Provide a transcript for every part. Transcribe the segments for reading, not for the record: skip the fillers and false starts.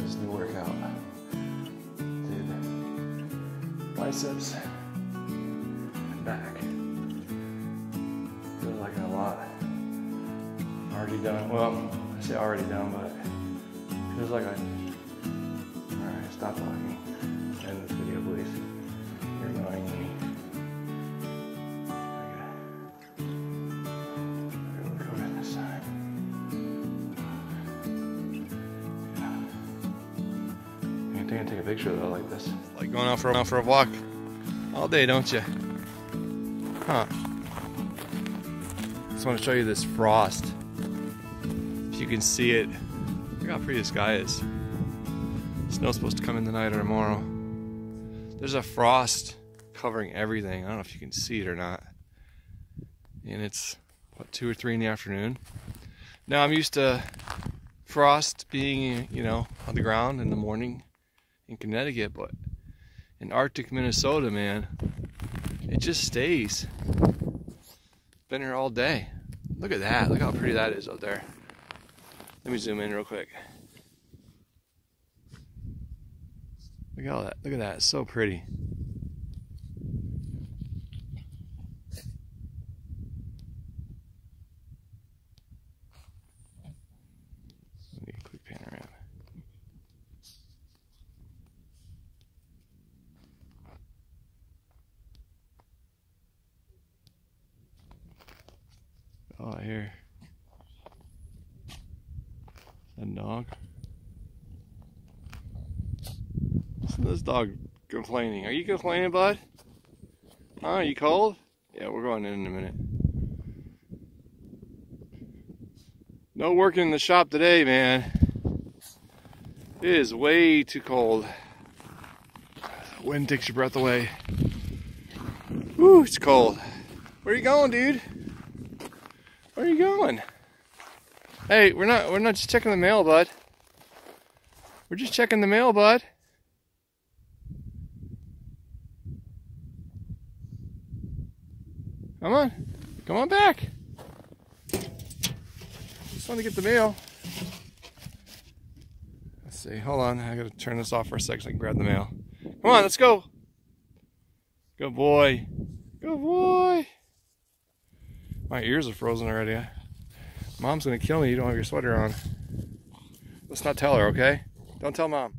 this new workout. Did biceps and back. Feels like a lot. Already done. Well, I say already done, but feels like Alright, stop talking. End this video, please. You're annoying me. Okay. Look over this side. Yeah. I think I take a picture though, like this. Like going out for a walk all day, don't you? Huh. Just want to show you this frost. If you can see it, look how pretty the sky is. Snow's supposed to come in tonight or tomorrow. There's a frost covering everything. I don't know if you can see it or not. And it's, what, 2 or 3 in the afternoon. Now I'm used to frost being, you know, on the ground in the morning in Connecticut, but in Arctic Minnesota, man, it just stays. Been here all day. Look at that. Look how pretty that is out there. Let me zoom in real quick. Look at all that. Look at that. It's so pretty. Let me get a quick panorama. Oh, I hear a dog. Listen to this dog complaining. Are you complaining, bud? Huh? Are you cold? Yeah, we're going in a minute. No working in the shop today, man. It is way too cold. Wind takes your breath away. Woo, it's cold. Where are you going, dude? Where are you going? Hey, we're not just checking the mail, bud. We're just checking the mail, bud. Come on. Come on back. Just want to get the mail. Let's see. Hold on. I gotta turn this off for a second so I can grab the mail. Come on, let's go. Good boy. Good boy. My ears are frozen already. Mom's gonna kill me. You don't have your sweater on. Let's not tell her, okay? Don't tell Mom.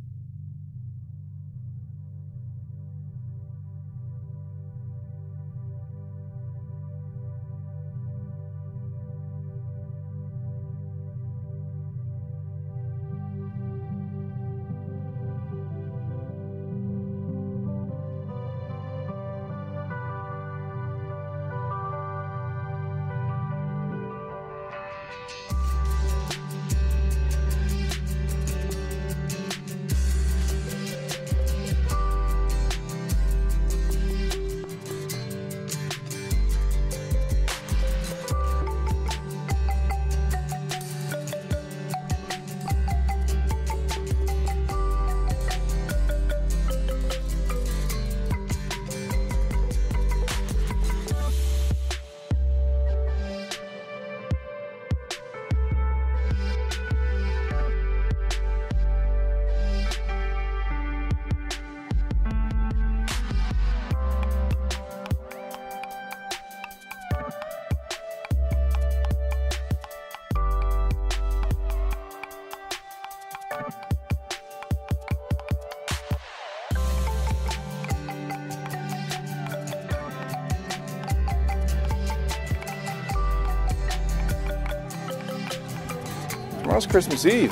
Tomorrow's Christmas Eve.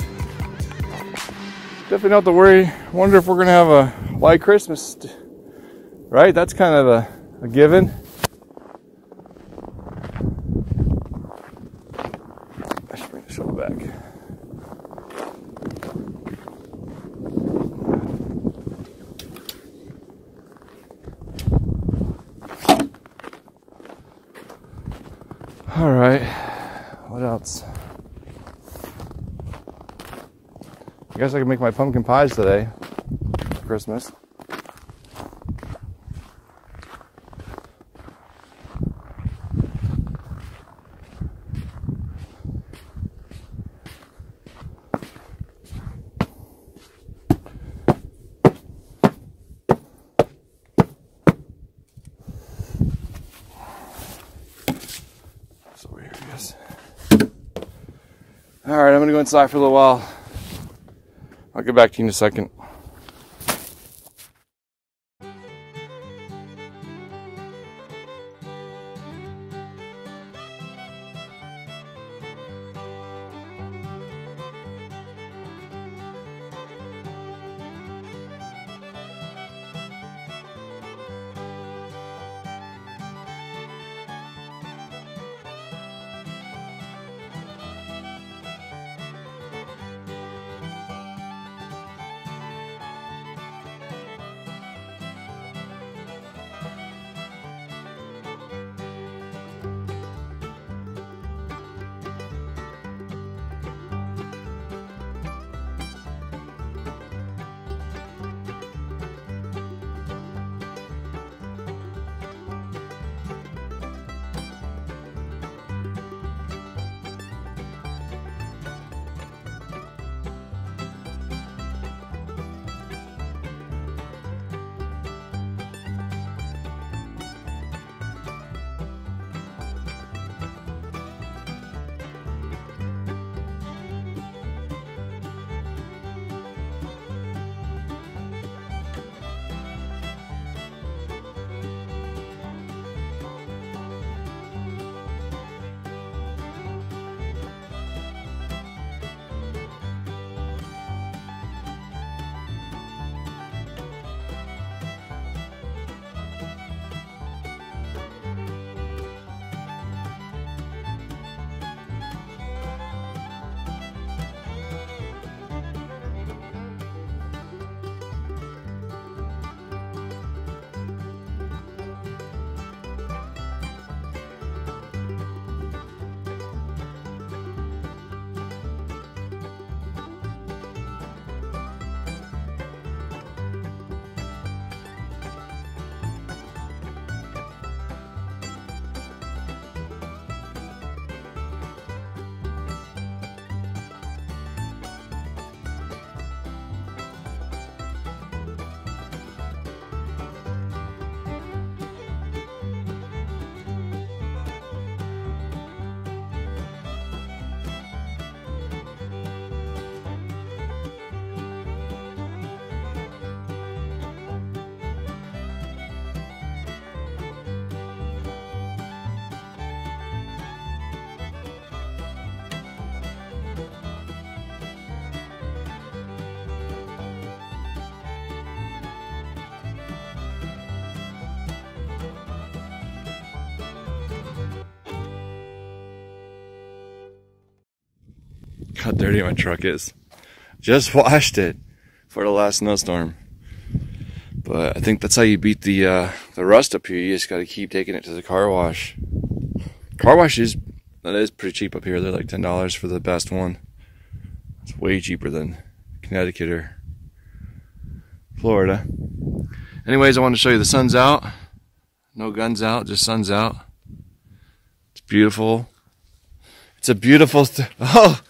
Definitely not to worry. Wonder if we're gonna have a white Christmas, right? That's kind of a given. I should bring the shovel back. All right. What else? I guess I can make my pumpkin pies today for Christmas. I'm gonna go inside for a little while. I'll get back to you in a second. How dirty my truck is. Just washed it for the last snowstorm. But I think that's how you beat the rust up here. You just gotta keep taking it to the car wash. Car wash is pretty cheap up here. They're like $10 for the best one. It's way cheaper than Connecticut or Florida. Anyways, I wanted to show you the sun's out. No guns out, just sun's out. It's beautiful. It's a beautiful oh,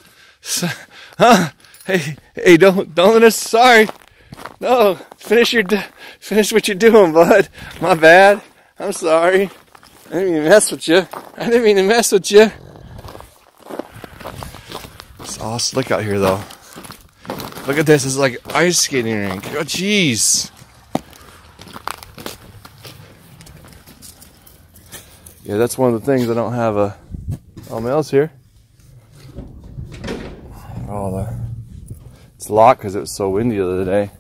hey, don't let us. Sorry, no. Finish what you're doing, bud. My bad. I'm sorry. I didn't mean to mess with you. It's all slick out here, though. Look at this. It's like ice skating rink. Oh, jeez. Yeah, that's one of the things. I don't have all mails here. It's locked because it was so windy the other day.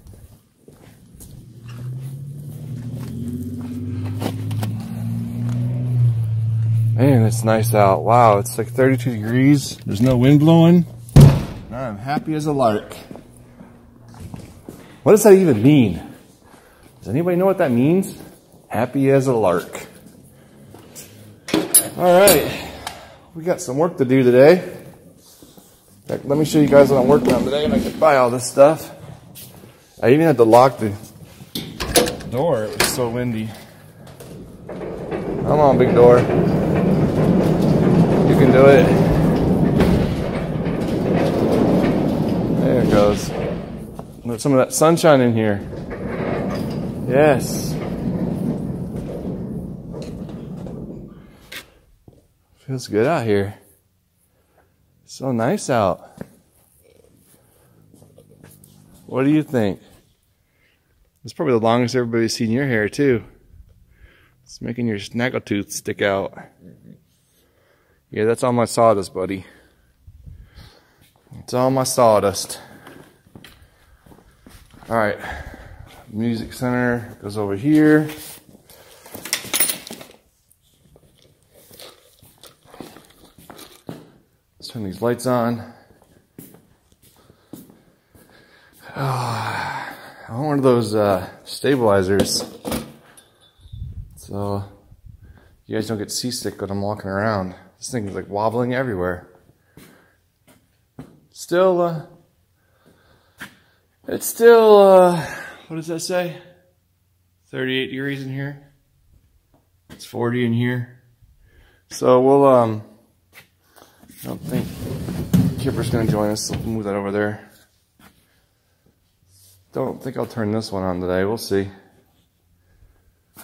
Man, it's nice out. Wow, it's like 32 degrees. There's no wind blowing. I'm happy as a lark. What does that even mean? Does anybody know what that means? Happy as a lark. All right, we got some work to do today. In fact, let me show you guys what I'm working on today, and I can buy all this stuff. I even had to lock the door. It was so windy. Come on, big door. You can do it. There it goes. Let some of that sunshine in here. Yes. Feels good out here. So nice out. What do you think? It's probably the longest everybody's seen your hair too. It's making your snaggletooth stick out. Yeah, that's all my sawdust, buddy. It's all my sawdust. Alright. Music center goes over here. Let's turn these lights on. I want one of those stabilizers, so you guys don't get seasick when I'm walking around. This thing is like wobbling everywhere. Still, it's still, what does that say? 38 degrees in here. It's 40 in here. So we'll, I don't think Kipper's gonna join us. I'll move that over there. Don't think I'll turn this one on today. We'll see.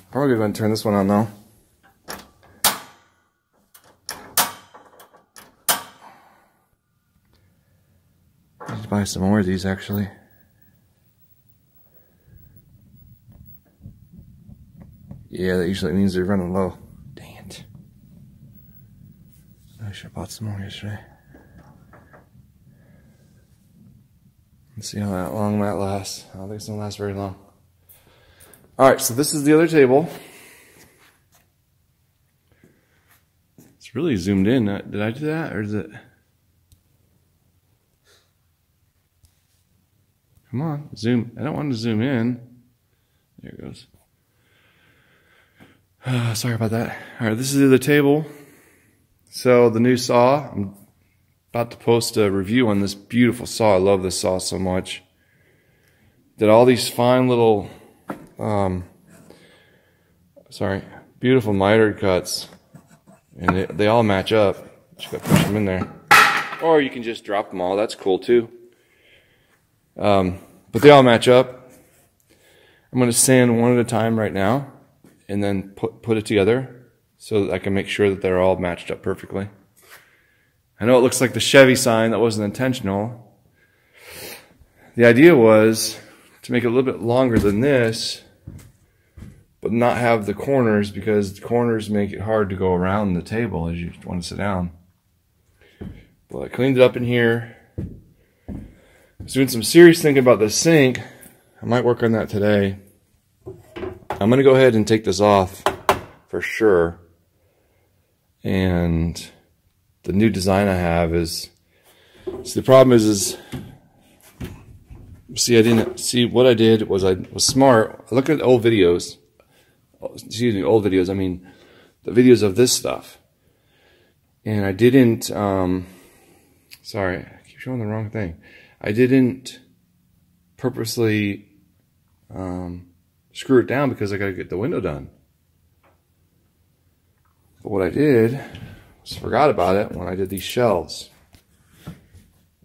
Probably going to turn this one on though. I need to buy some more of these actually. Yeah, that usually means they're running low. Dang it. I should have bought some more yesterday. Let's see how long that lasts. I don't think it's going to last very long. Alright, so this is the other table. It's really zoomed in. Did I do that? Or is it... Come on, zoom. I don't want to zoom in. There it goes. Sorry about that. Alright, this is the other table. So the new saw. I'm about to post a review on this beautiful saw. I love this saw so much. Did all these fine little, beautiful mitered cuts, and they all match up. Just gotta push them in there, or you can just drop them all. That's cool too. But they all match up. I'm gonna sand one at a time right now, and then put it together so that I can make sure that they're all matched up perfectly. I know it looks like the Chevy sign. That wasn't intentional. The idea was to make it a little bit longer than this, but not have the corners, because the corners make it hard to go around the table as you want to sit down. But I cleaned it up in here. I was doing some serious thinking about the sink. I might work on that today. I'm going to go ahead and take this off for sure. And the new design I have is, see, the problem is see, I didn't see what I did was I was smart. I looked at old videos. Excuse me, old videos. I mean, the videos of this stuff. And I didn't, sorry, I keep showing the wrong thing. I didn't purposely screw it down because I got to get the window done. But what I did was forgot about it when I did these shelves.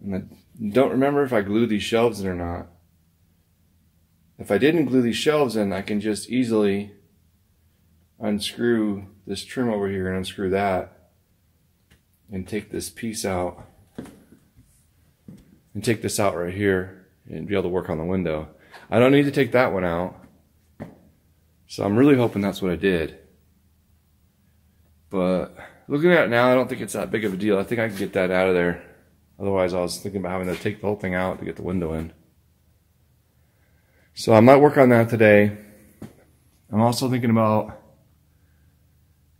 And I don't remember if I glued these shelves in or not. If I didn't glue these shelves in, I can just easily unscrew this trim over here and unscrew that and take this piece out and take this out right here and be able to work on the window. I don't need to take that one out. So I'm really hoping that's what I did. But looking at it now, I don't think it's that big of a deal. I think I can get that out of there. Otherwise, I was thinking about having to take the whole thing out to get the window in. So I might work on that today. I'm also thinking about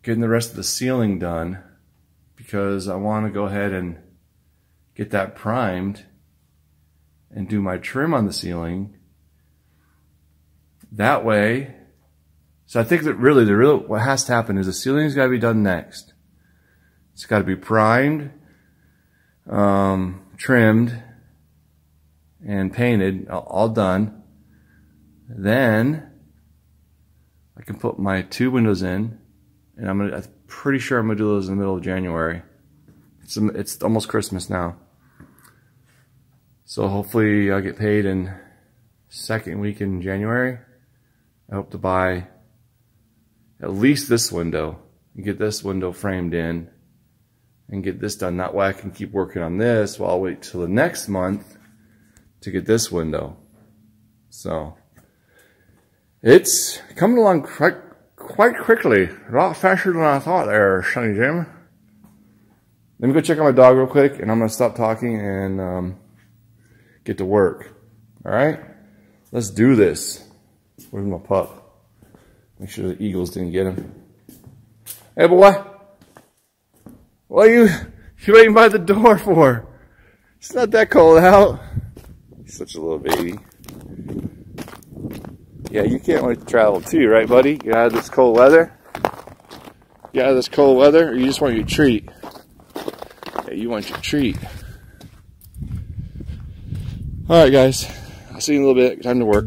getting the rest of the ceiling done, because I want to go ahead and get that primed and do my trim on the ceiling. That way, so I think that really what has to happen is the ceiling's got to be done next. It's got to be primed, trimmed, and painted, all done. Then I can put my 2 windows in, and I'm pretty sure I'm gonna do those in the middle of January. It's almost Christmas now, so hopefully I'll get paid in second week in January. I hope to buy at least this window and get this window framed in and get this done. That way I can keep working on this while I wait till the next month to get this window. So it's coming along quite quickly. A lot faster than I thought there, Sonny Jim. Let me go check on my dog real quick, and I'm going to stop talking and get to work. All right? Let's do this. Where's my pup? Make sure the eagles didn't get him. Hey, boy. What are you waiting by the door for? It's not that cold out. He's such a little baby. Yeah, you can't wait to travel too, right, buddy? Get out of this cold weather. Get out of this cold weather, or you just want your treat? Yeah, you want your treat. All right, guys. I'll see you in a little bit. Time to work.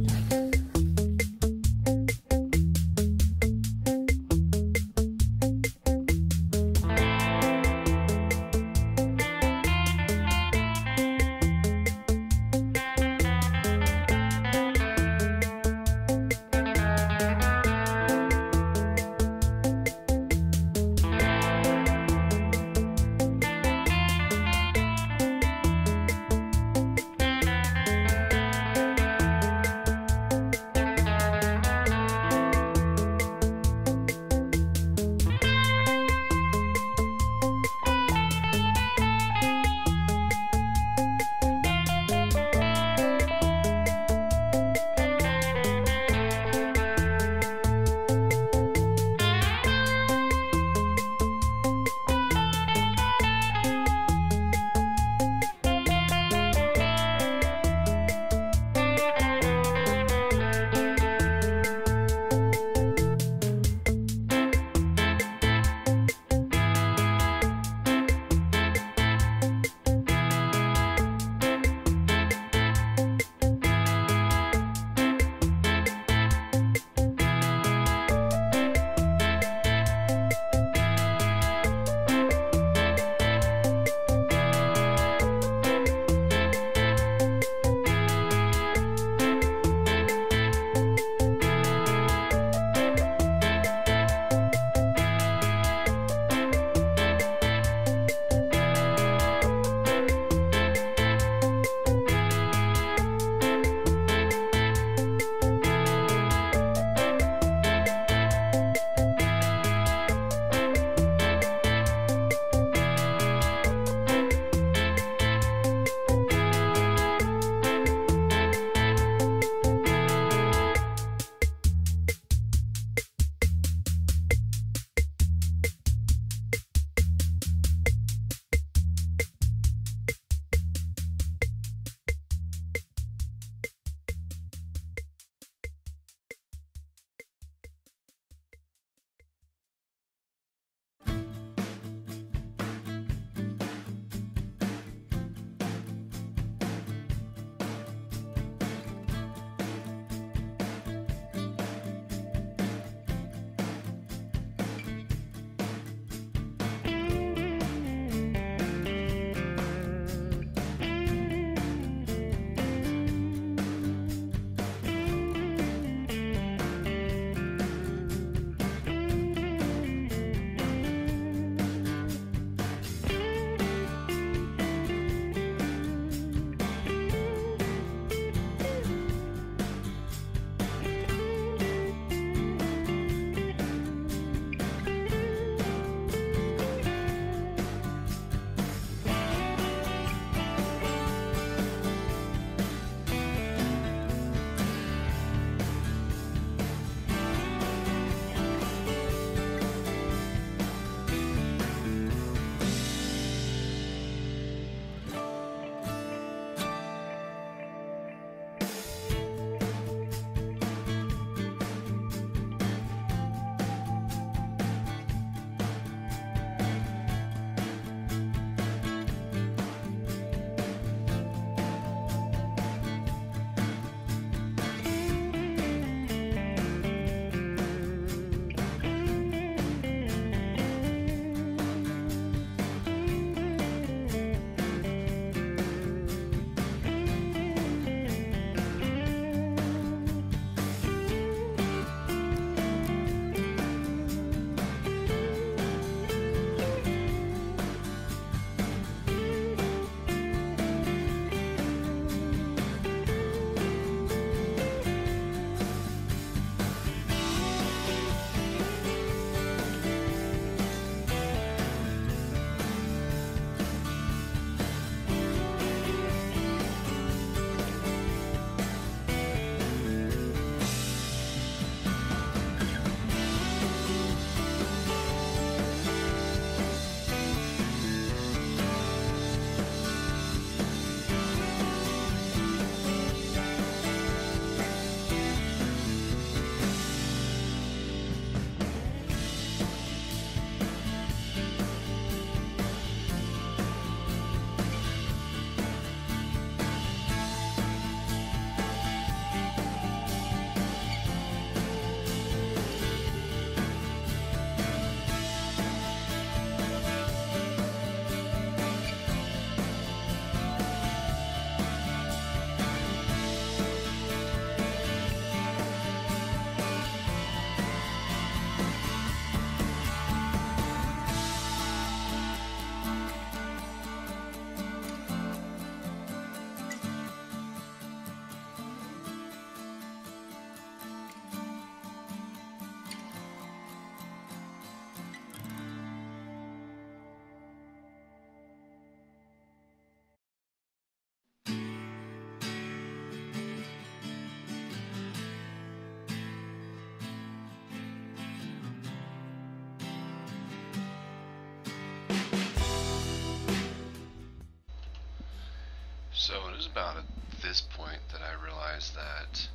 it was about at this point that I realized that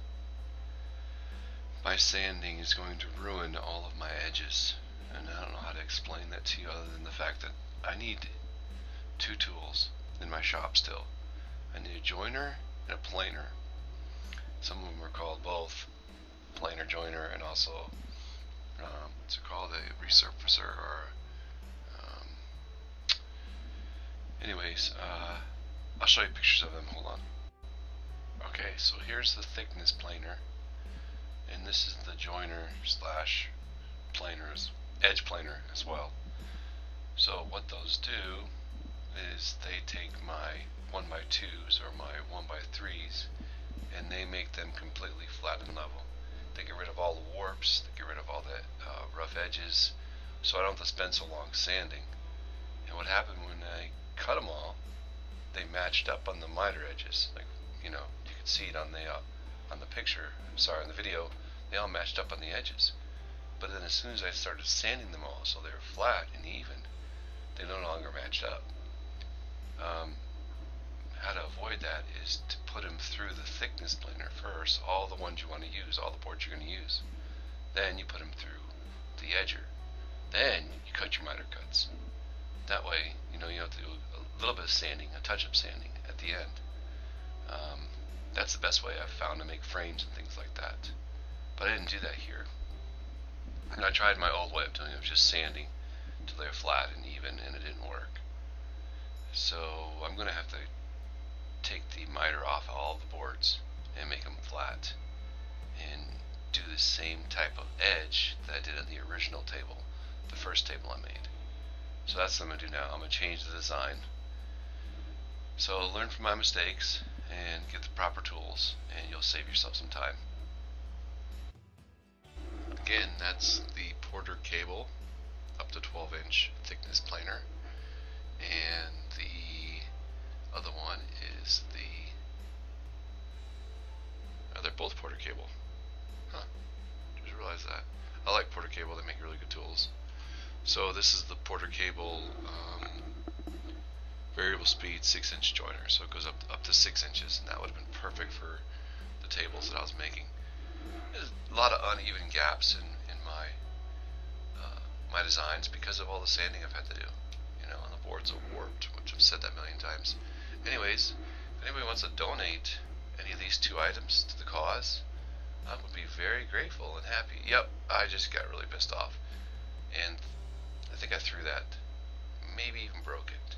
my sanding is going to ruin all of my edges. And I don't know how to explain that to you other than the fact that I need two tools in my shop still. I need a joiner and a planer. Some of them are called both planer, joiner, and also what's it called, a resurfacer, or anyways, I'll show you pictures of them. Hold on. Okay, so here's the thickness planer, and this is the joiner slash planers, edge planer as well. So what those do is they take my 1x2s or my 1x3s and they make them completely flat and level. They get rid of all the warps, they get rid of all the rough edges, so I don't have to spend so long sanding. And what happened when I cut them all, they matched up on the miter edges. Like, you know, you can see it on the picture, sorry, on the video, they all matched up on the edges. But then as soon as I started sanding them all so they were flat and even, they no longer matched up. How to avoid that is to put them through the thickness planer first, all the ones you want to use, all the boards you're going to use. Then you put them through the edger. Then you cut your miter cuts. That way, you know, you have to do a little bit of sanding, a touch-up sanding at the end. That's the best way I've found to make frames and things like that. But I didn't do that here. And I tried my old way of doing it, just sanding until they're flat and even, and it didn't work. So I'm going to have to take the miter off all the boards and make them flat and do the same type of edge that I did on the original table, the first table I made. So that's what I'm going to do now. I'm going to change the design. So learn from my mistakes and get the proper tools and you'll save yourself some time. Again, that's the Porter cable, up to 12-inch thickness planer, and the other one is they're both Porter cable. Huh, just realized that. I like Porter cable, they make really good tools. So this is the Porter cable variable speed 6-inch joiner, so it goes up to 6 inches, and that would have been perfect for the tables that I was making. There's a lot of uneven gaps in my designs because of all the sanding I've had to do. You know, and the boards are warped, which I've said that a million times. Anyways, if anybody wants to donate any of these two items to the cause, I would be very grateful and happy. Yep, I just got really pissed off, and I think I threw that, maybe even broke it.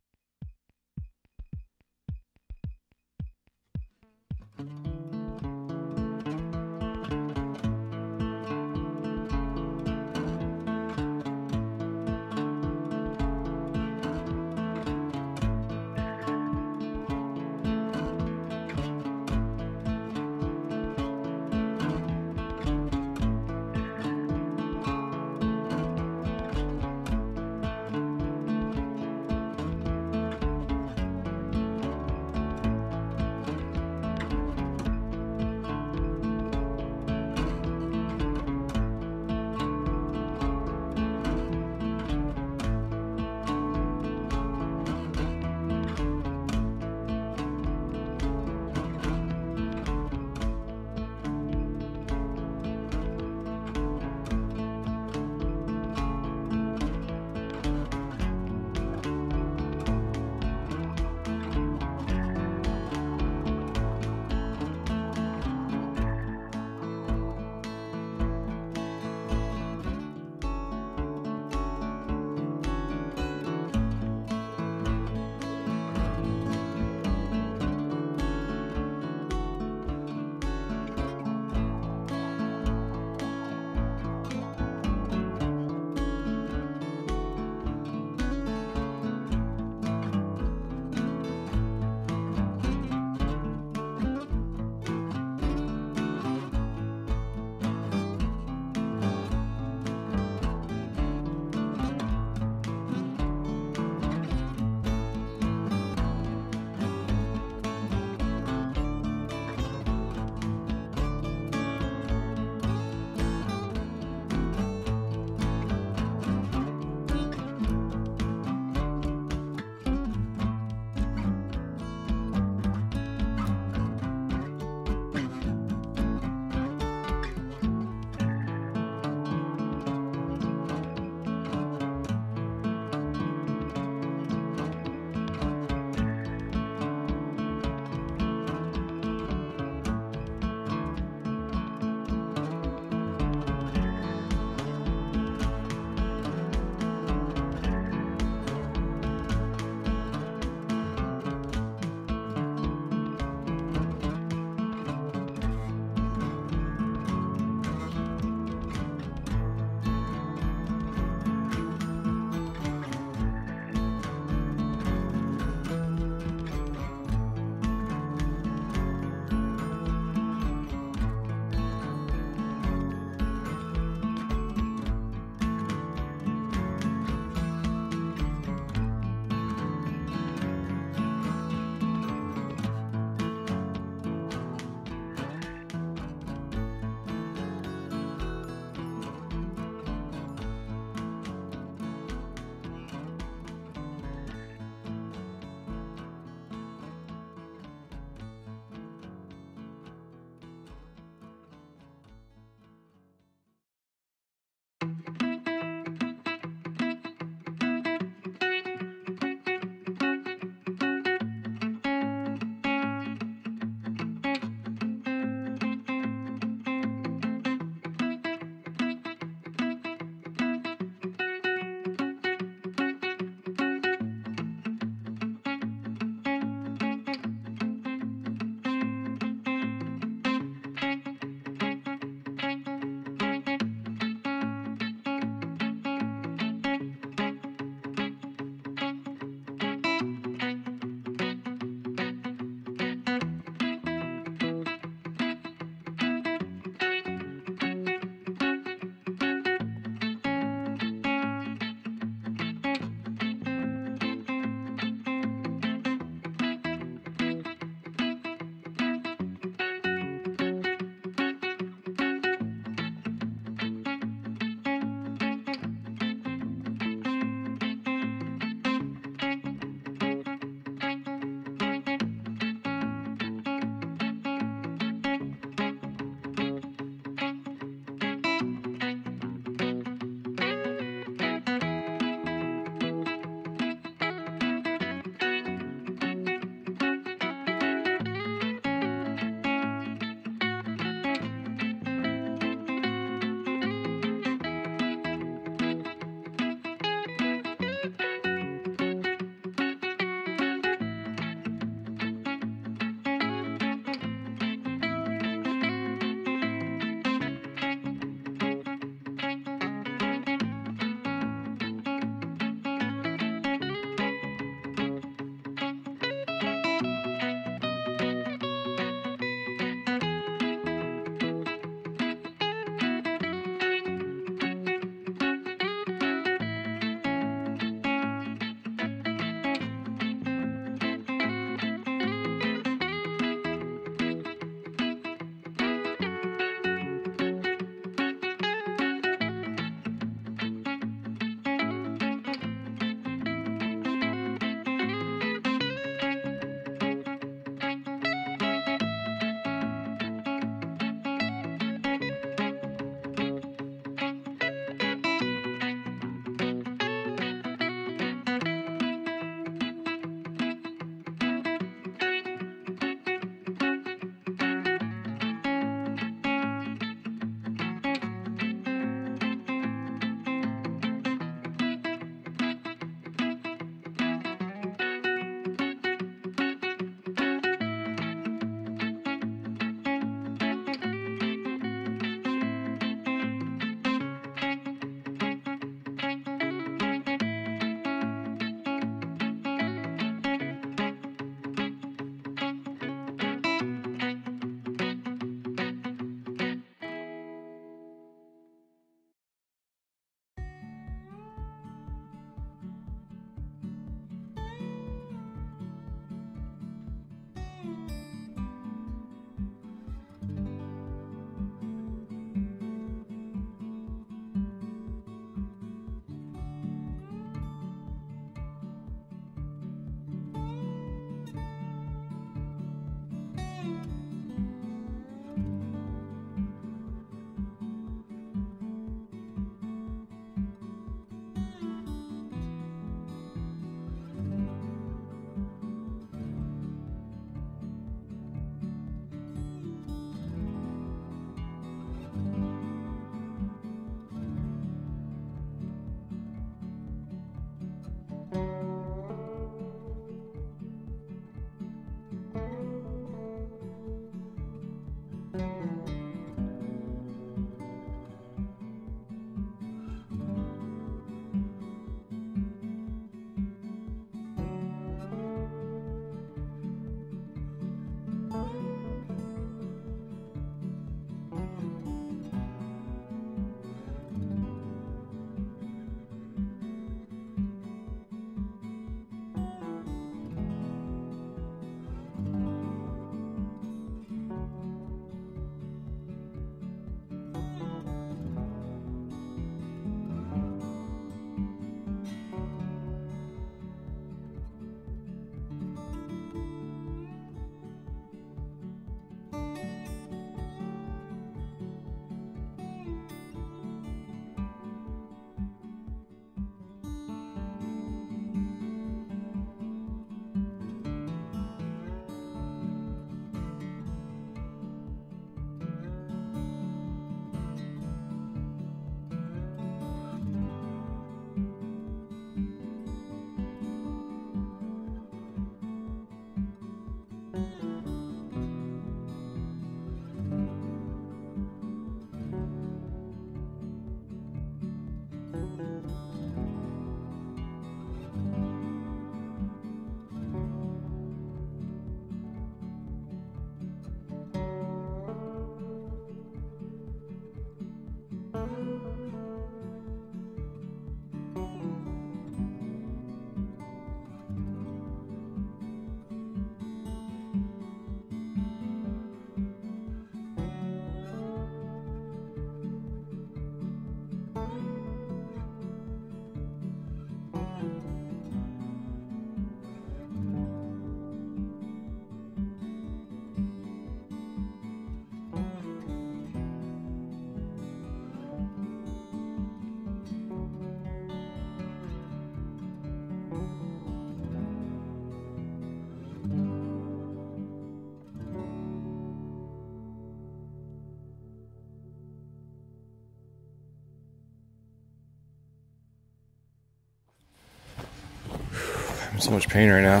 I'm in so much pain right now.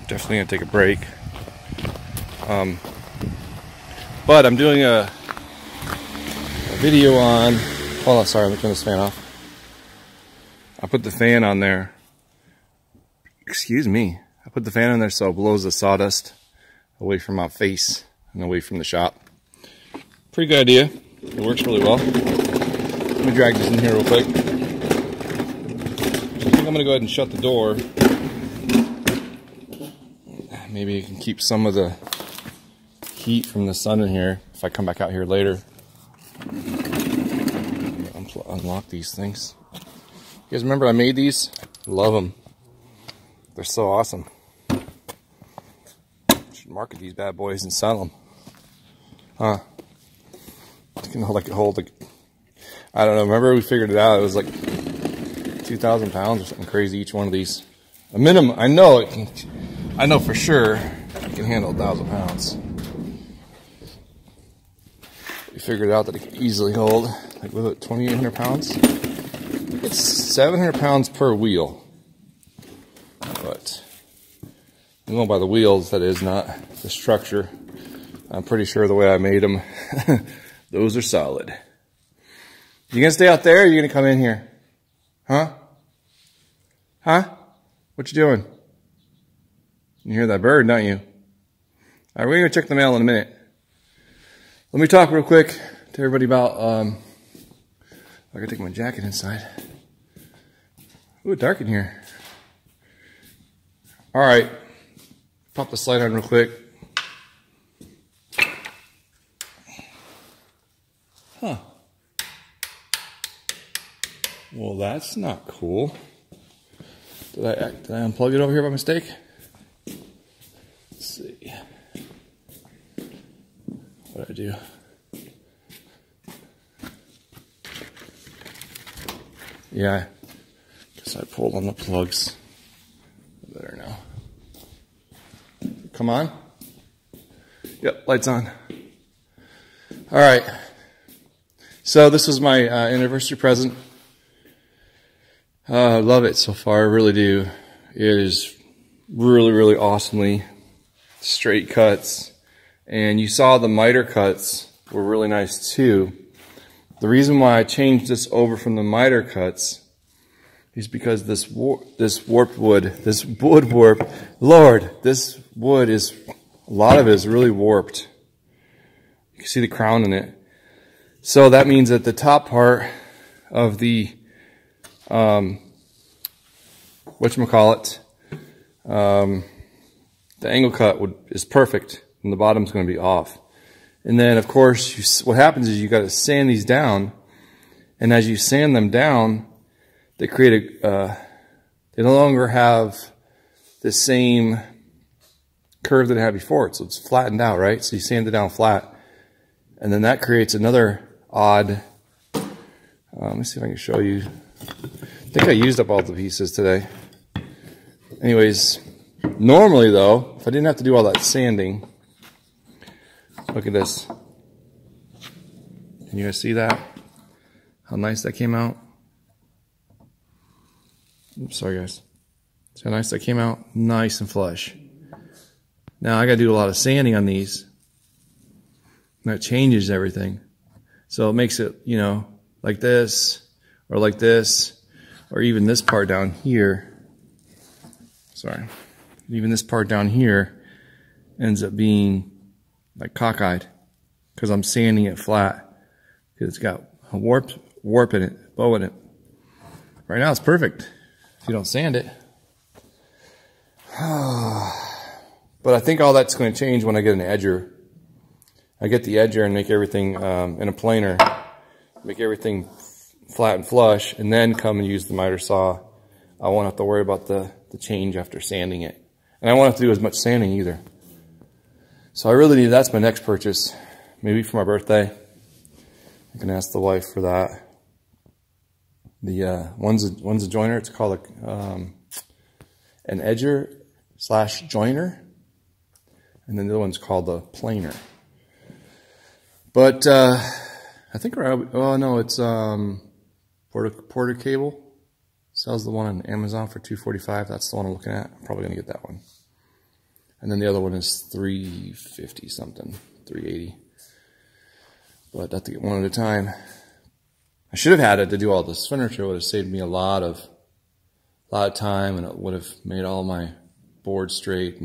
Definitely gonna take a break. But I'm doing a video on. Hold on, sorry, I'm turning this fan off. I put the fan on there. Excuse me. I put the fan on there so it blows the sawdust away from my face and away from the shop. Pretty good idea. It works really well. Let me drag this in here real quick. So I think I'm gonna go ahead and shut the door. Maybe you can keep some of the heat from the sun in here if I come back out here later. Unlock these things. You guys remember I made these? Love them. They're so awesome. Should market these bad boys and sell them. Huh? You know, like it hold like, I don't know. Remember we figured it out. It was like 2,000 pounds or something crazy each one of these. A minimum. I know it can. I know for sure it can handle 1,000 pounds. We figured out that it can easily hold, like, was it 2,800 pounds? It's 700 pounds per wheel. But you know, by the wheels, that is, not the structure. I'm pretty sure the way I made them, those are solid. You gonna stay out there or are you gonna come in here? Huh? Huh? What you doing? You hear that bird, don't you? All right, we're gonna check the mail in a minute. Let me talk real quick to everybody about, I gotta take my jacket inside. Ooh, dark in here. All right, pop the slide on real quick. Huh. Well, that's not cool. Did I unplug it over here by mistake? Let's see. What did I do? Yeah, guess I pulled on the plugs. Better now. Come on. Yep, lights on. All right. So this was my anniversary present. I love it so far, I really do. It is really, really awesomely straight cuts. And you saw the miter cuts were really nice too. The reason why I changed this over from the miter cuts is because this warped wood, this wood warp, Lord, this wood is, a lot of it is really warped. You can see the crown in it. So that means that the top part of the, whatchamacallit, the angle cut is perfect, and the bottom's going to be off. And then, of course, what happens is you got to sand these down, and as you sand them down, they create they no longer have the same curve that it had before. So it's flattened out, right? So you sand it down flat, and then that creates another odd. Let me see if I can show you. I think I used up all the pieces today. Anyways, normally though, if I didn't have to do all that sanding, look at this. Can you guys see that? How nice that came out? Oops, sorry guys. See how nice that came out? Nice and flush. Now I gotta do a lot of sanding on these. And that changes everything. So it makes it, you know, like this, or even this part down here. Sorry. Even this part down here ends up being like cockeyed because I'm sanding it flat because it's got a warp in it, bow in it. Right now it's perfect if you don't sand it. But I think all that's going to change when I get an edger. I get the edger and make everything in a planer, make everything flat and flush, and then come and use the miter saw. I won't have to worry about the change after sanding it. And I won't have to do as much sanding either. So I really need, that's my next purchase. Maybe for my birthday. I can ask the wife for that. The one's a joiner. It's called an edger / joiner. And then the other one's called a planer. But I think we're out, oh no, it's Porter cable. Sells the one on Amazon for $245. That's the one I'm looking at. I'm probably gonna get that one. And then the other one is $350 something, $380. But I have to get one at a time. I should have had it to do all this furniture. It would have saved me a lot of time, and it would have made all my boards straight.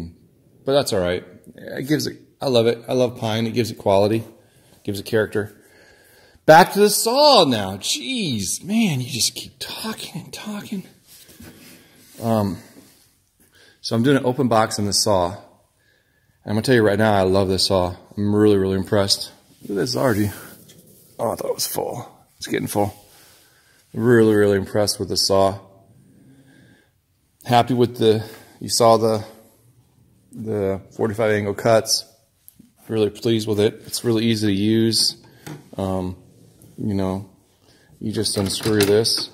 But that's all right. It gives it. I love it. I love pine. It gives it quality, gives it character. Back to the saw now. Jeez, man, you just keep talking and talking. So I'm doing an open box on this saw. And I'm gonna tell you right now, I love this saw. I'm really, really impressed. Look at this already. Oh, I thought it was full. It's getting full. Really, really impressed with the saw. Happy with you saw the 45 angle cuts. Really pleased with it. It's really easy to use. You know, you just unscrew this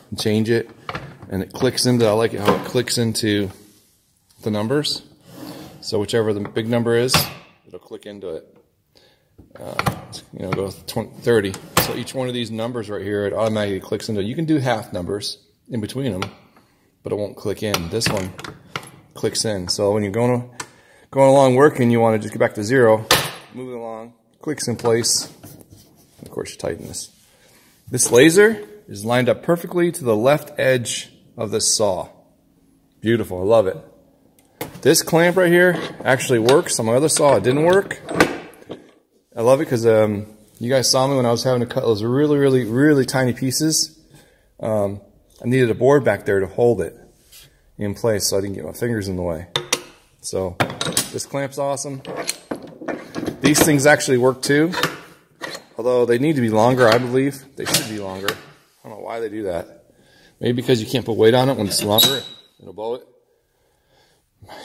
and change it, and it clicks into, I like it how it clicks into the numbers. So whichever the big number is, it'll click into it. You know, go with 20, 30. So each one of these numbers right here, it automatically clicks into it. You can do half numbers in between them, but it won't click in. This one clicks in. So when you're going along working, you want to just get back to 0, move it along, clicks in place. Of course, you tighten this. This laser is lined up perfectly to the left edge of the saw. Beautiful. I love it. This clamp right here actually works. On my other saw, it didn't work. I love it because you guys saw me when I was having to cut those really, really, really tiny pieces. I needed a board back there to hold it in place so I didn't get my fingers in the way. So this clamp's awesome. These things actually work too. Although they need to be longer, I believe. They should be longer. I don't know why they do that. Maybe because you can't put weight on it when it's longer. It'll blow it.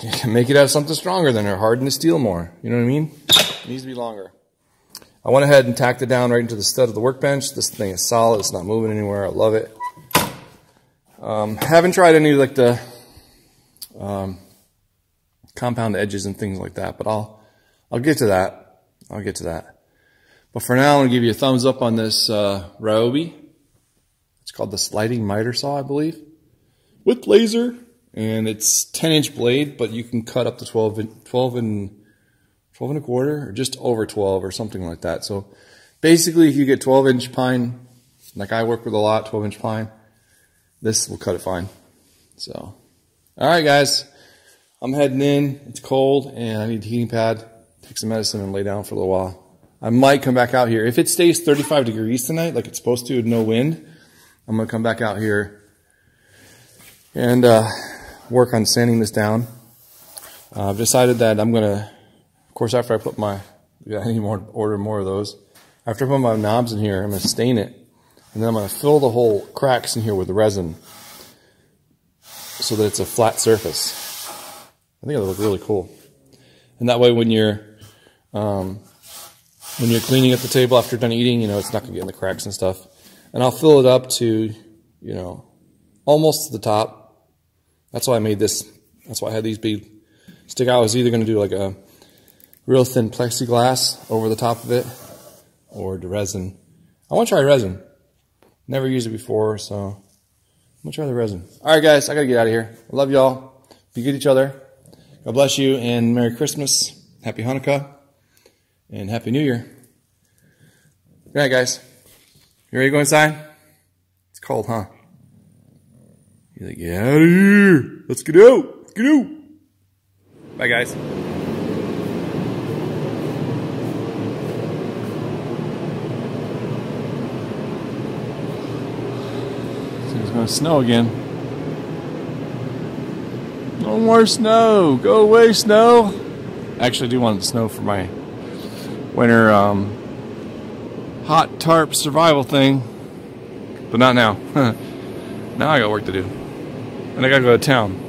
You can make it out of something stronger than it, harden the steel more. You know what I mean? It needs to be longer. I went ahead and tacked it down right into the stud of the workbench. This thing is solid. It's not moving anywhere. I love it. Haven't tried any like the compound edges and things like that, but I'll get to that. I'll get to that. But for now, I'm going to give you a thumbs up on this Ryobi. It's called the sliding miter saw, I believe, with laser. And it's 10-inch blade, but you can cut up to 12 and a quarter, or just over 12 or something like that. So basically, if you get 12-inch pine, like I work with a lot, 12-inch pine, this will cut it fine. So, all right, guys, I'm heading in. It's cold, and I need a heating pad, take some medicine, and lay down for a little while. I might come back out here. If it stays 35 degrees tonight, like it's supposed to, with no wind, I'm going to come back out here and work on sanding this down. I've decided that I'm going to, of course, after I put I need to order more of those. After I put my knobs in here, I'm going to stain it, and then I'm going to fill the whole cracks in here with the resin so that it's a flat surface. I think it'll look really cool. And that way when you're cleaning up the table after you're done eating, you know, it's not going to get in the cracks and stuff. And I'll fill it up to, you know, almost to the top. That's why I made this. That's why I had these be stick out. I was either going to do like a real thin plexiglass over the top of it or the resin. I want to try resin. Never used it before, so I'm going to try the resin. All right, guys, I got to get out of here. I love y'all. Be good to each other. God bless you, and Merry Christmas. Happy Hanukkah. And Happy New Year. Good night, guys. You ready to go inside? It's cold, huh? You're like, get out of here. Let's get out. Let's get out. Bye, guys. It's going to snow again. No more snow. Go away, snow. I actually do want it to snow for my winter hot tarp survival thing, but not now. Now I got work to do, and I gotta go to town.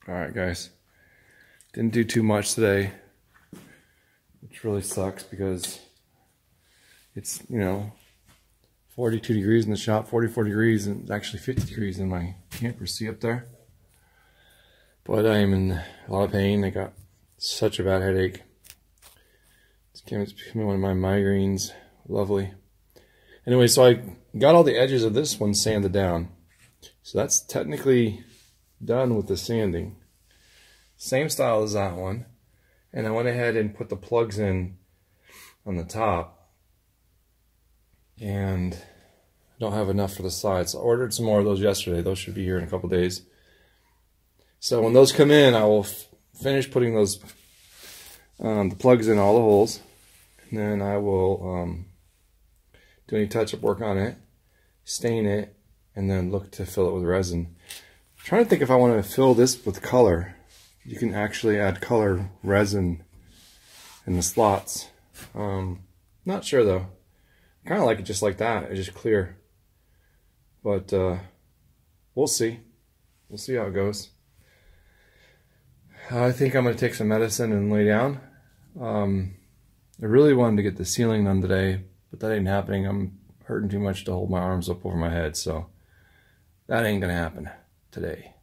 Alright guys, didn't do too much today, which really sucks because it's, you know, 42 degrees in the shop, 44 degrees, and it's actually 50 degrees in my camper. See up there? But I am in a lot of pain. I got such a bad headache. It's becoming one of my migraines. Lovely. Anyway, so I got all the edges of this one sanded down. So that's technically done with the sanding. Same style as that one. And I went ahead and put the plugs in on the top. And I don't have enough for the sides. So I ordered some more of those yesterday. Those should be here in a couple days. So when those come in, I will finish putting those the plugs in all the holes. And then I will do any touch-up work on it, stain it, and then look to fill it with resin. I'm trying to think if I want to fill this with color. You can actually add color resin in the slots. Not sure though. I kind of like it just like that. It's just clear. But we'll see. We'll see how it goes. I think I'm going to take some medicine and lay down. I really wanted to get the ceiling done today, but that ain't happening. I'm hurting too much to hold my arms up over my head, so that ain't going to happen today.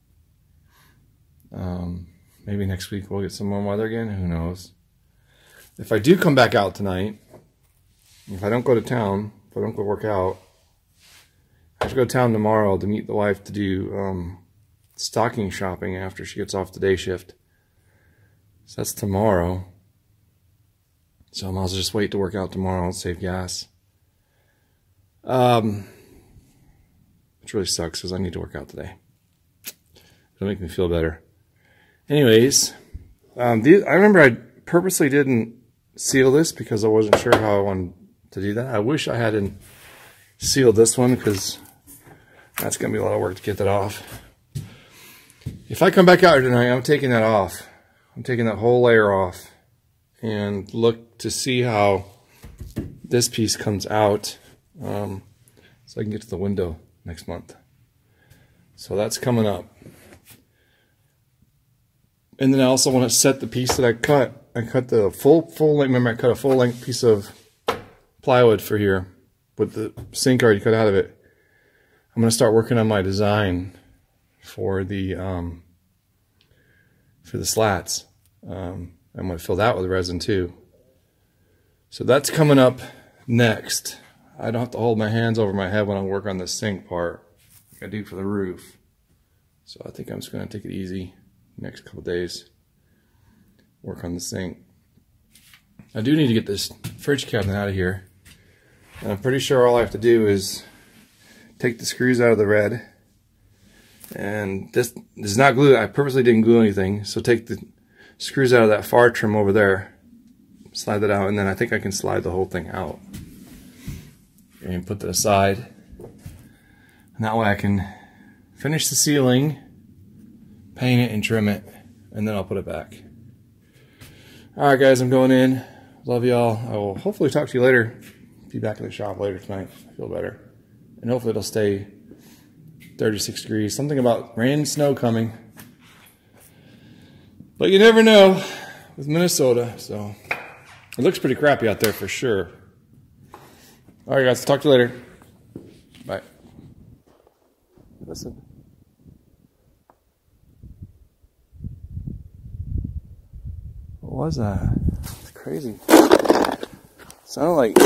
Maybe next week we'll get some warm weather again. Who knows? If I do come back out tonight, if I don't go to town, if I don't go work out, I have to go to town tomorrow to meet the wife to do stocking shopping after she gets off the day shift. So that's tomorrow. So I might as well just wait to work out tomorrow and save gas. Which really sucks because I need to work out today. It'll make me feel better. Anyways, I remember I purposely didn't seal this because I wasn't sure how I wanted to do that. I wish I hadn't sealed this one because that's going to be a lot of work to get that off. If I come back out here tonight, I'm taking that off. I'm taking that whole layer off and look to see how this piece comes out so I can get to the window next month. So that's coming up. And then I also want to set the piece that I cut. I cut the full length. Remember, I cut a full length piece of plywood for here with the sink already cut out of it. I'm going to start working on my design for the slats. I'm going to fill that with resin too. So that's coming up next. I don't have to hold my hands over my head when I work on the sink part like I do for the roof. So I think I'm just going to take it easy next couple days. Work on the sink. I do need to get this fridge cabinet out of here. And I'm pretty sure all I have to do is take the screws out of the red. And this is not glue. I purposely didn't glue anything. So take the screws out of that far trim over there. Slide that out, and then I think I can slide the whole thing out. And put that aside. And that way I can finish the ceiling, paint it, and trim it, and then I'll put it back. Alright guys, I'm going in. Love y'all. I will hopefully talk to you later. Be back in the shop later tonight. I feel better. And hopefully it'll stay 36 degrees. Something about rain and snow coming. But you never know with Minnesota, so it looks pretty crappy out there for sure. Alright guys, talk to you later. Bye. Listen. What was that? It's crazy. Sounded like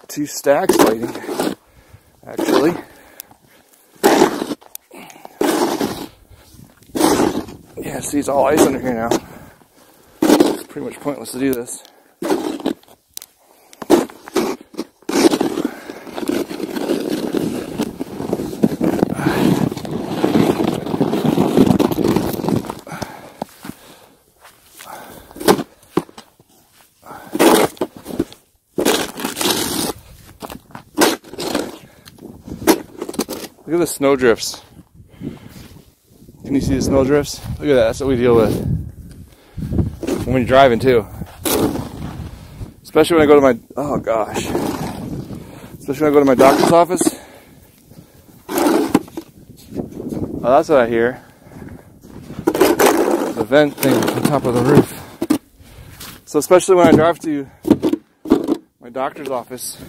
two stacks fighting, actually. Yeah, see, it's all ice under here now. It's pretty much pointless to do this. Look at the snow drifts. Can you see the snow drifts? Look at that. That's what we deal with when you're driving too. Especially when I go to my, oh gosh. Especially when I go to my doctor's office. Oh, that's what I hear. vent thing on top of the roof. So especially when I drive to my doctor's office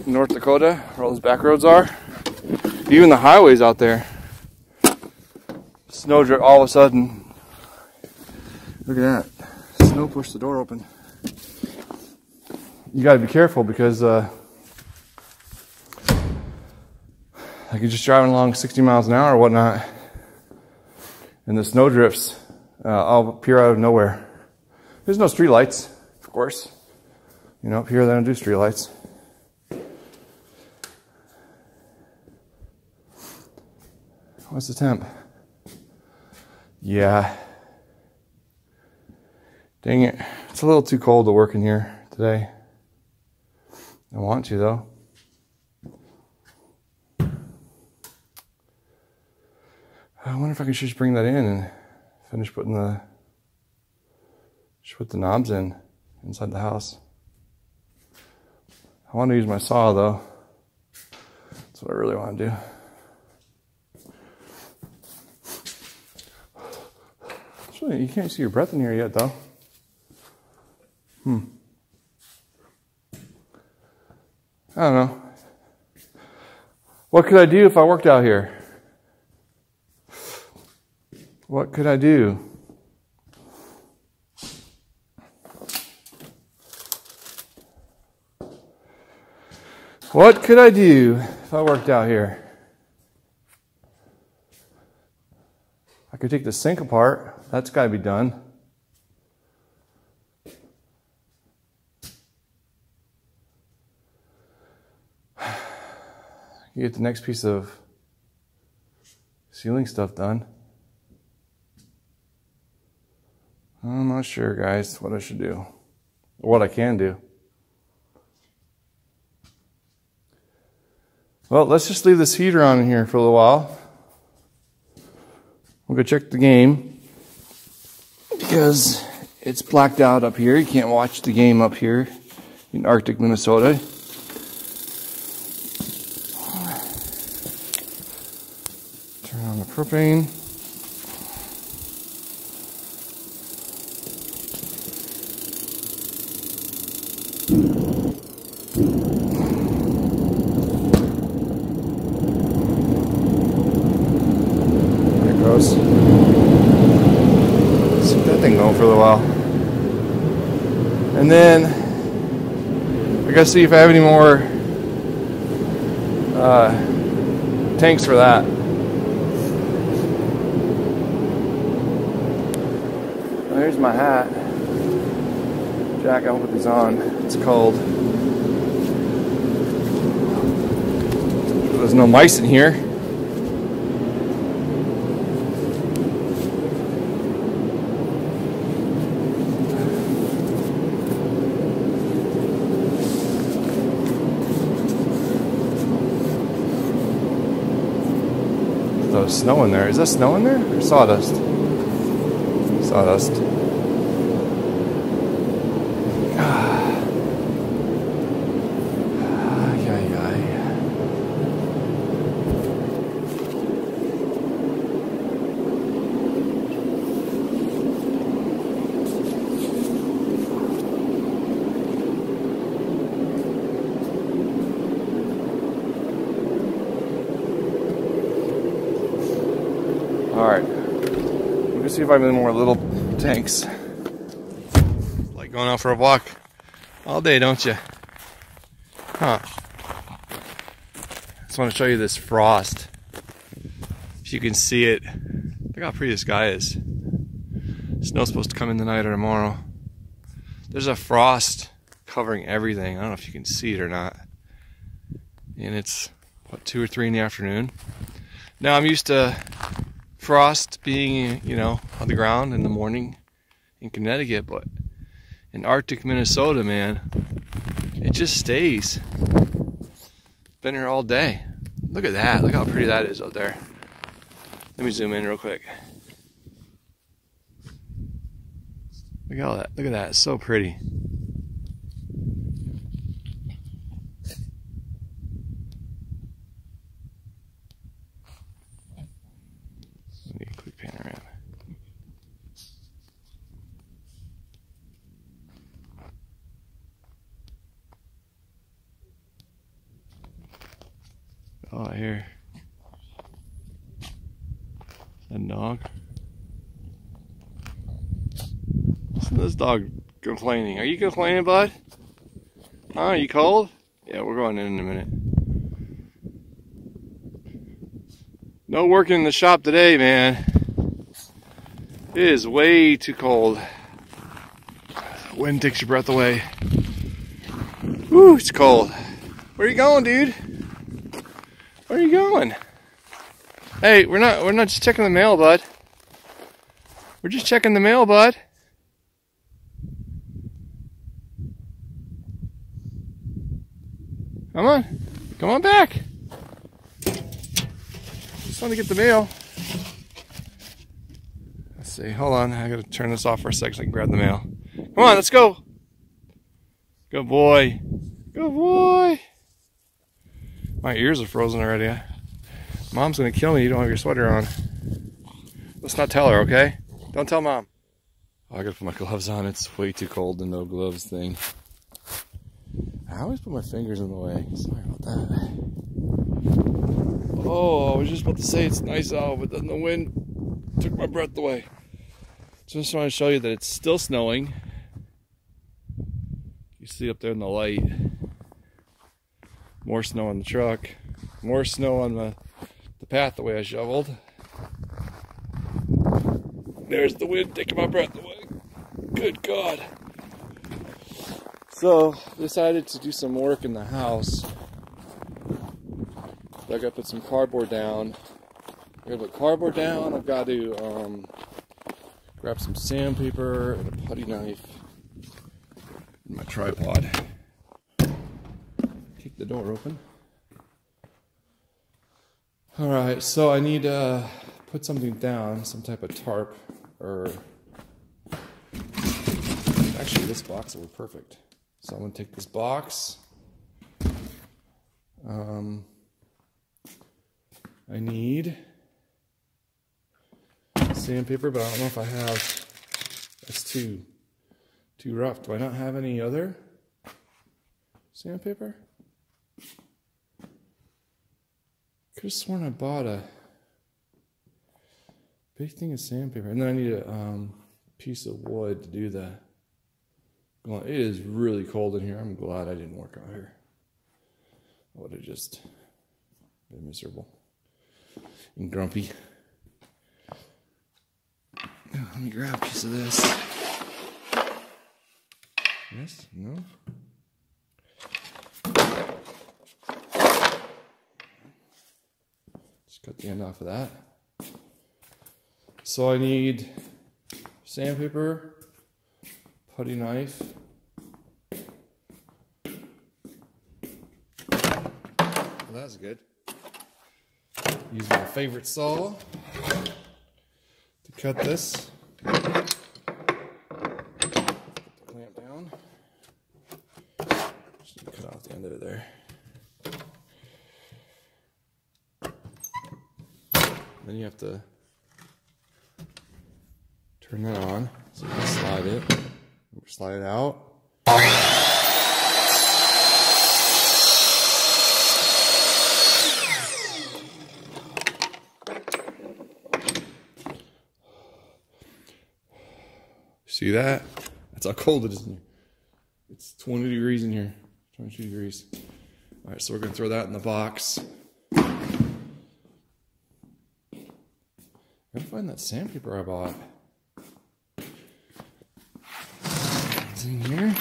in North Dakota, where all those back roads are, even the highways out there, snow drip all of a sudden. Look at that. Snow pushed the door open. You gotta be careful because like you're just driving along 60 miles an hour or whatnot, and the snow drifts all appear out of nowhere. There's no street lights, of course. You know, up here they don't do street lights. What's the temp? Yeah. Dang it. It's a little too cold to work in here today. I want to, though. I wonder if I could just bring that in and finish putting the knobs in inside the house. I want to use my saw, though. That's what I really want to do. You can't see your breath in here yet, though. I don't know. What could I do if I worked out here? What could I do? What could I do if I worked out here? I could take the sink apart. That's got to be done. You get the next piece of ceiling stuff done. I'm not sure, guys, what I should do. Or what I can do. Well, let's just leave this heater on in here for a little while. We'll go check the game. Because it's blacked out up here. You can't watch the game up here in Arctic, Minnesota. Turn on the propane. There it goes. Let's keep that thing going for a little while. And then I gotta see if I have any more tanks for that. There's my hat. Jack, I'll put these on. It's cold. There's no mice in here. There's snow in there. Is that snow in there? Or sawdust? Sawdust. Alright, let's see if I have any more little tanks. Like going out for a walk all day, don't you? Huh. Just want to show you this frost. If you can see it, look how pretty the sky is. Snow's supposed to come in tonight or tomorrow. There's a frost covering everything. I don't know if you can see it or not. And it's, what, 2 or 3 in the afternoon? Now I'm used to frost being, you know, on the ground in the morning in Connecticut, but in Arctic Minnesota, man, it just stays. Been here all day. Look at that. Look how pretty that is out there. Let me zoom in real quick. Look at all that. Look at that. It's so pretty. Let me quick panorama. That dog. Listen to this dog complaining. Are you complaining, bud? Huh? Are you cold? Yeah, we're going in a minute. No working in the shop today, man. It is way too cold. The wind takes your breath away. Woo, it's cold. Where are you going, dude? Where are you going? Hey, we're not just checking the mail, bud. We're just checking the mail, bud. Come on. Come on back. Just want to get the mail. Let's see. Hold on. I gotta turn this off for a second so I can grab the mail. Come on, let's go. Good boy. Good boy. My ears are frozen already. Mom's gonna kill me. You don't have your sweater on. Let's not tell her, okay? Don't tell Mom. Oh, I gotta put my gloves on. It's way too cold, the no gloves thing. I always put my fingers in the way. Sorry about that. Oh, I was just about to say it's nice out, but then the wind took my breath away. Just want to show you that it's still snowing. You see up there in the light. More snow on the truck. More snow on the path the way I shoveled. There's the wind taking my breath away. Good God. So, decided to do some work in the house. I gotta put some cardboard down. I gotta put cardboard down. I've got to grab some sandpaper and a putty knife and my tripod. Kick the door open. Alright, so I need to put something down, some type of tarp, or actually this box will be perfect. So I'm going to take this box. I need sandpaper, but I don't know if I have. That's too rough. Do I not have any other sandpaper? Could have sworn I bought a big thing of sandpaper, and then I need a piece of wood to do that. Well, it is really cold in here. I'm glad I didn't work out here. I would have just been miserable and grumpy. Let me grab a piece of this. Yes? No? Just cut the end off of that. So I need sandpaper, putty knife, well, that's good. Use my favorite saw to cut this. Put the clamp down. Just need to cut off the end of it there. Then you have to turn that on, so you can slide it. Slide it out. See that? That's how cold it is in here. It's 20 degrees in here. 22 degrees. All right, so we're gonna throw that in the box. I gotta find that sandpaper I bought. It's in here.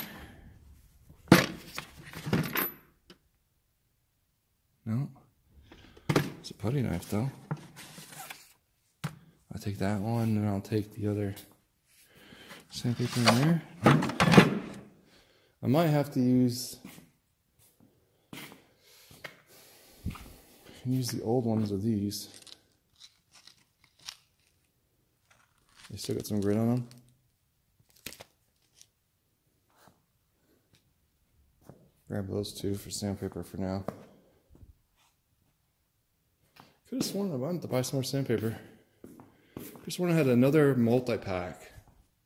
No. It's a putty knife though. I'll take that one and I'll take the other sandpaper in there. I might have to use the old ones or these. They still got some grit on them. Grab those two for sandpaper for now. Could have sworn I wanted to buy some more sandpaper. Could have sworn I had another multi-pack.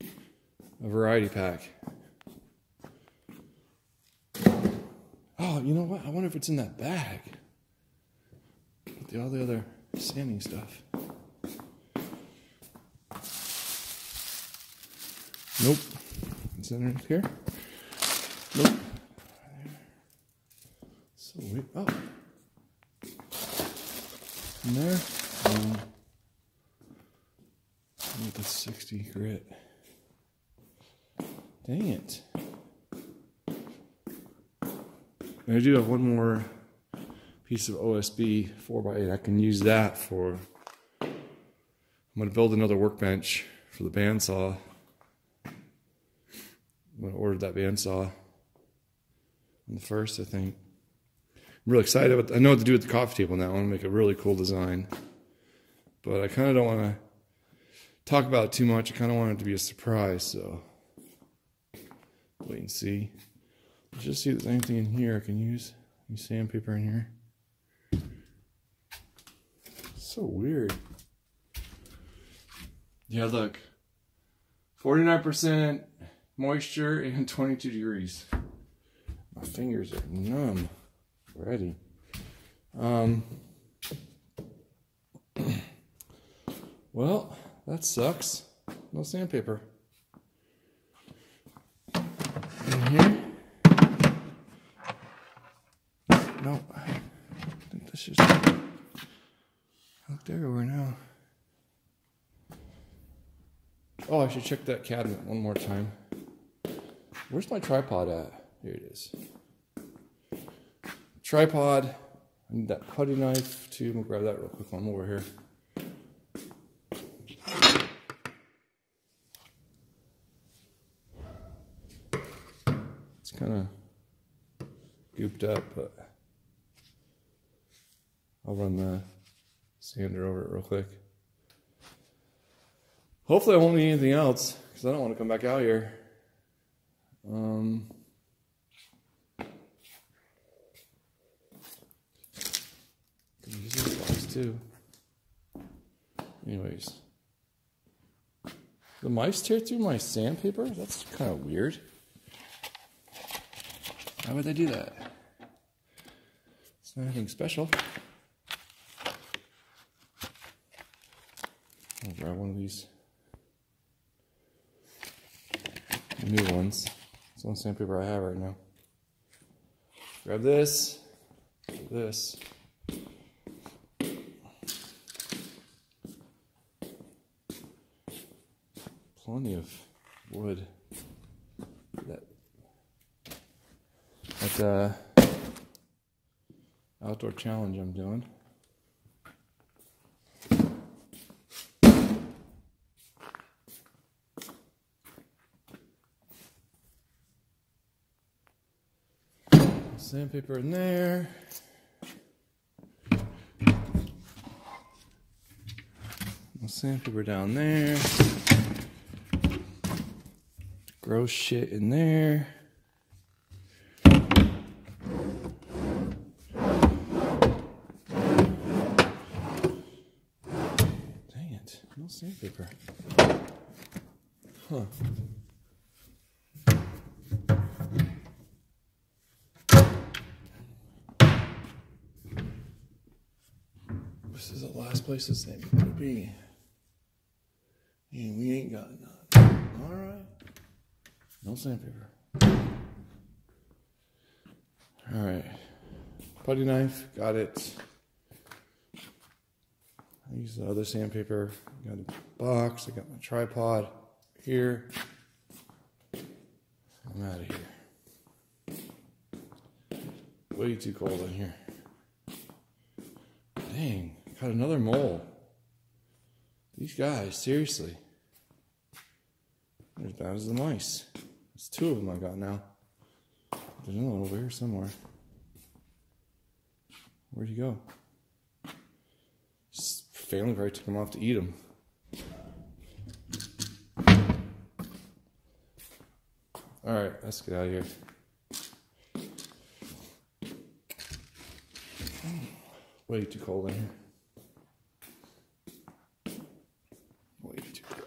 A variety pack. Oh, you know what? I wonder if it's in that bag. With all the other sanding stuff. Nope. Is that underneath here? Nope. So weird. Oh. In there. With the 60 grit. Dang it. And I do have one more piece of OSB 4x8. I can use that for. I'm going to build another workbench for the bandsaw. I'm going to order that bandsaw on the 1st, I think. I'm really excited about. I know what to do with the coffee table now. I want to make a really cool design, but I kind of don't want to talk about it too much. I kind of want it to be a surprise, so wait and see. Let's just see if there's anything in here I can use. Any sandpaper in here? So weird. Yeah, look. 49% moisture and 22 degrees. My fingers are numb already. Well, that sucks. No sandpaper. In here? No. I think this is. I looked everywhere now. Oh, I should check that cabinet one more time. Where's my tripod at? Here it is. Tripod. I need that putty knife too. I'm gonna grab that real quick while I'm over here. It's kind of gooped up, but I'll run the sander over it real quick. Hopefully I won't need anything else, because I don't want to come back out here. Could use these guys too. Anyways. The mice tear through my sandpaper? That's kind of weird. Why would they do that? It's not anything special. I'll grab one of these new ones. It's the only sandpaper I have right now. Grab this. This. Plenty of wood. That outdoor challenge I'm doing. Sandpaper in there. Sandpaper down there. Gross shit in there. Dang it, no sandpaper. Huh. This is the last place this sandpaper would be. And we ain't got none. Alright. No sandpaper. Alright. Putty knife, got it. I use the other sandpaper. Got a box, I got my tripod here. I'm out of here. Way too cold in here. Dang, got another mole. These guys, seriously. They're as bad as the mice. There's two of them I got now. There's another one over here somewhere. Where'd he go? His family probably took him off to eat him. Alright, let's get out of here. Way too cold in here. Way too cold.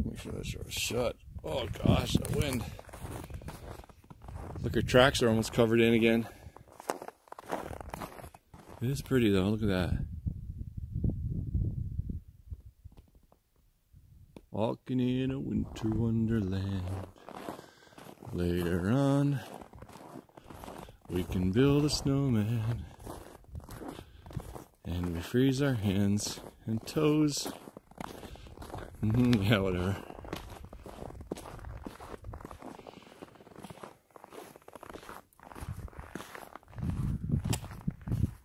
Make sure that door is shut. Oh gosh, that wind. Look, our tracks are almost covered in again. It is pretty though, look at that. Walking in a winter wonderland. Later on, we can build a snowman. And we freeze our hands and toes. Yeah, whatever.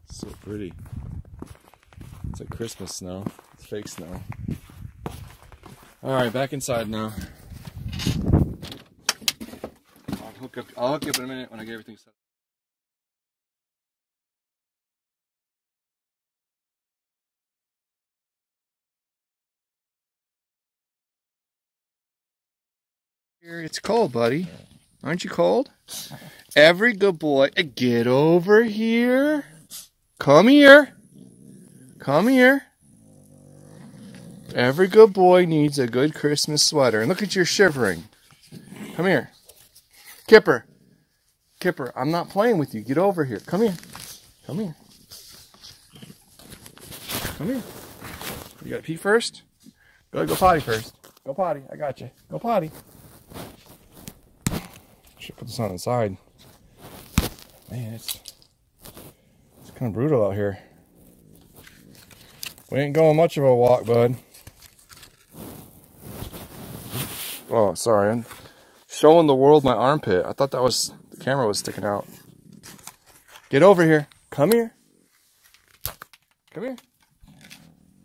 So pretty. It's like Christmas snow. It's fake snow. Alright, back inside now. I'll hook you up in a minute when I get everything set up. It's cold, buddy. Aren't you cold? Every good boy, get over here. Come here. Come here. Every good boy needs a good Christmas sweater. And look at you shivering. Come here. Kipper. Kipper, I'm not playing with you. Get over here. Come here. Come here. Come here. You gotta pee first? Go potty first. Go potty. I got you. Go potty. Should put this on the side. Man, it's kind of brutal out here. We ain't going much of a walk, bud. Oh, sorry. I'm showing the world my armpit. I thought that was the camera was sticking out. Get over here. Come here. Come here.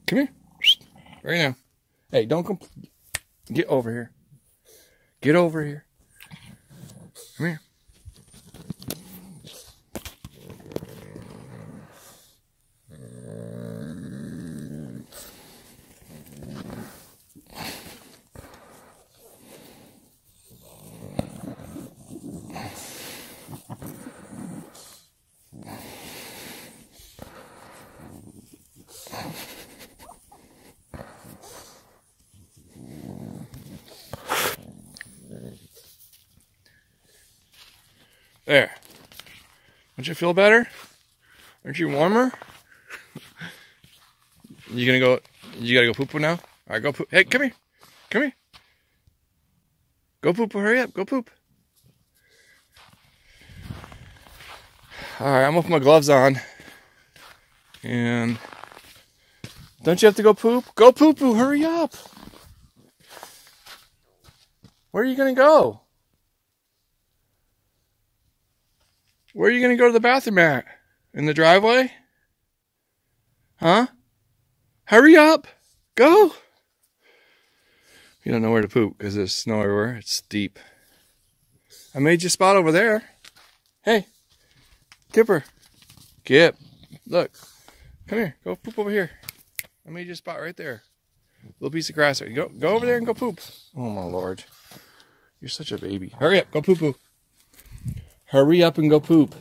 Come here. Right now. Hey, don't get over here. Get over here. Come here. There. Don't you feel better? Aren't you warmer? You gotta go poo-poo now? Alright, go poop. Hey, come here. Come here. Go poo-poo, hurry up, go poop. Alright, I'm gonna put my gloves on. And don't you have to go poop? Go poo-poo, hurry up. Where are you gonna go? Where are you going to go to the bathroom at? In the driveway? Huh? Hurry up! Go! You don't know where to poop because there's snow everywhere. It's deep. I made you a spot over there. Hey, Kipper. Kip. Look. Come here. Go poop over here. I made you a spot right there. Little piece of grass. Go over there and go poop. Oh my Lord. You're such a baby. Hurry up. Go poo-poo. Hurry up and go poop.